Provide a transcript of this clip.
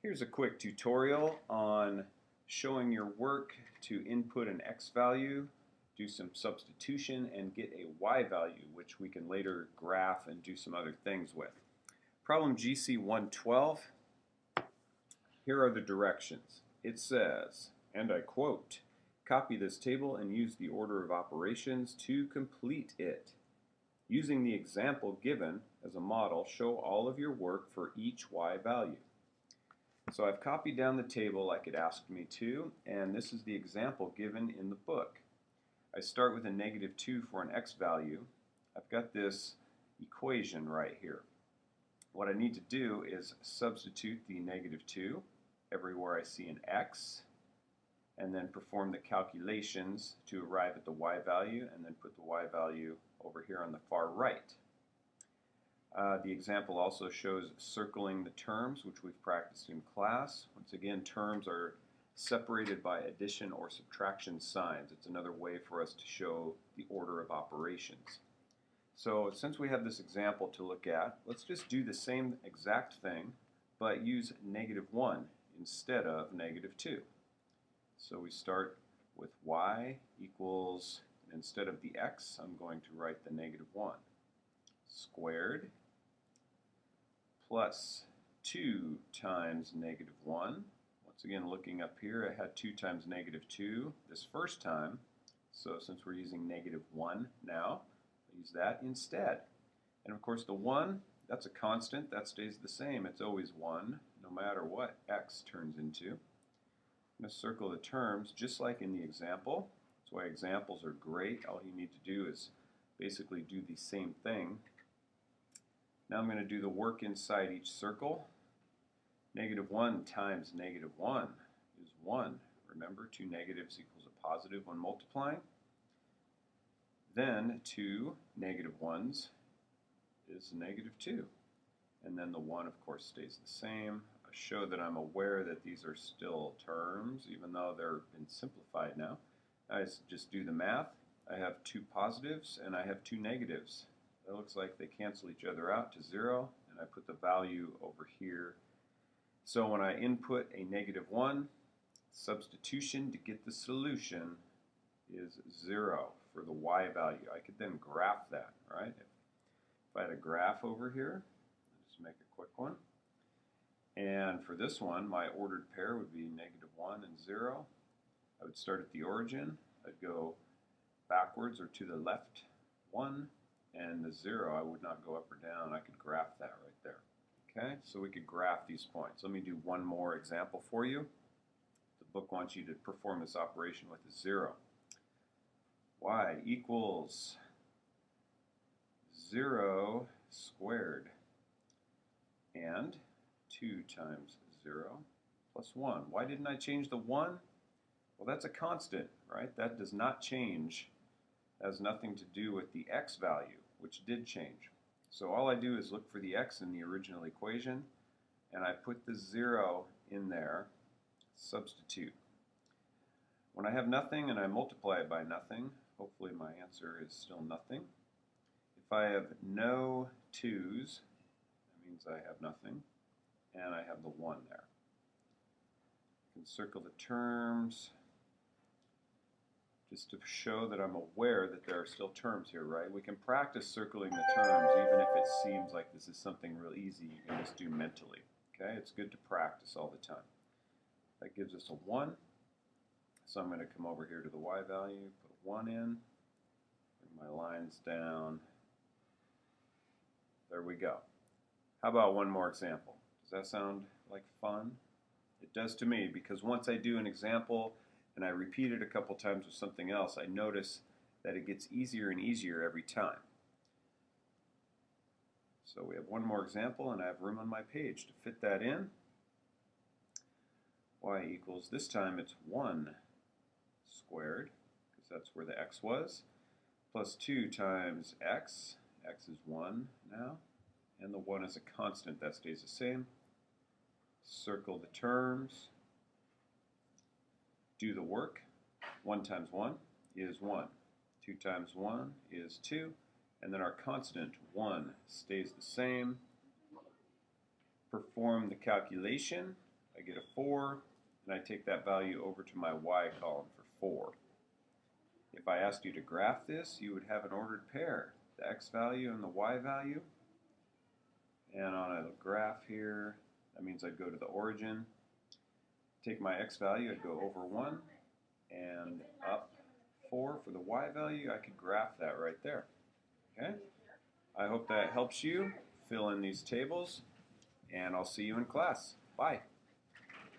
Here's a quick tutorial on showing your work to input an X value, do some substitution, and get a Y value, which we can later graph and do some other things with. Problem GC112, here are the directions. It says, and I quote, "Copy this table and use the order of operations to complete it. Using the example given as a model, show all of your work for each Y value." So I've copied down the table like it asked me to, and this is the example given in the book. I start with a -2 for an X value. I've got this equation right here. What I need to do is substitute the -2 everywhere I see an X, and then perform the calculations to arrive at the Y value, and then put the Y value over here on the far right. The example also shows circling the terms, which we've practiced in class. Once again, terms are separated by addition or subtraction signs. It's another way for us to show the order of operations. So since we have this example to look at, let's just do the same exact thing, but use -1 instead of -2. So we start with y equals, instead of the x, I'm going to write the -1 squared plus 2 times -1. Once again, looking up here, I had 2 times -2 this first time. So since we're using -1 now, I'll use that instead. And of course the 1, that's a constant. That stays the same. It's always 1, no matter what x turns into. I'm going to circle the terms just like in the example. That's why examples are great. All you need to do is basically do the same thing. Now I'm going to do the work inside each circle. -1 times -1 is 1. Remember, 2 negatives equals a positive when multiplying. Then 2 -1s is -2. And then the 1, of course, stays the same. I show that I'm aware that these are still terms, even though they're been simplified now. I just do the math. I have 2 positives and I have 2 negatives. That looks like they cancel each other out to 0, and I put the value over here. So when I input a -1, substitution to get the solution is 0 for the Y value. I could then graph that, right? If I had a graph over here, I'll just make a quick one. And for this one, my ordered pair would be -1 and 0. I would start at the origin. I'd go backwards or to the left 1. And the 0, I would not go up or down. I could graph that right there. Okay, so we could graph these points. Let me do one more example for you. The book wants you to perform this operation with a 0. Y equals 0 squared and 2 times 0 plus 1. Why didn't I change the 1? Well, that's a constant, right? That does not change. Has nothing to do with the x value, which did change. So all I do is look for the x in the original equation, and I put the 0 in there, substitute. When I have nothing and I multiply it by nothing, hopefully my answer is still nothing. If I have no 2's, that means I have nothing, and I have the 1 there. I can circle the terms, just to show that I'm aware that there are still terms here, right? We can practice circling the terms even if it seems like this is something real easy you can just do mentally. Okay, it's good to practice all the time. That gives us a 1. So I'm going to come over here to the Y value, put a 1 in, bring my lines down. There we go. How about one more example? Does that sound like fun? It does to me, because once I do an example and I repeat it a couple times with something else, I notice that it gets easier and easier every time. So we have one more example, and I have room on my page to fit that in. Y equals, this time it's 1 squared, because that's where the x was, plus 2 times x. X is 1 now, and the 1 is a constant. That stays the same. Circle the terms. Do the work. 1 times 1 is 1. 2 times 1 is 2. And then our constant 1 stays the same. Perform the calculation. I get a 4, and I take that value over to my y column for 4. If I asked you to graph this, you would have an ordered pair, the x value and the y value. And on a graph here, that means I'd go to the origin, take my x value, I'd go over 1, and up 4 for the y value. I could graph that right there. Okay? I hope that helps you fill in these tables, and I'll see you in class. Bye.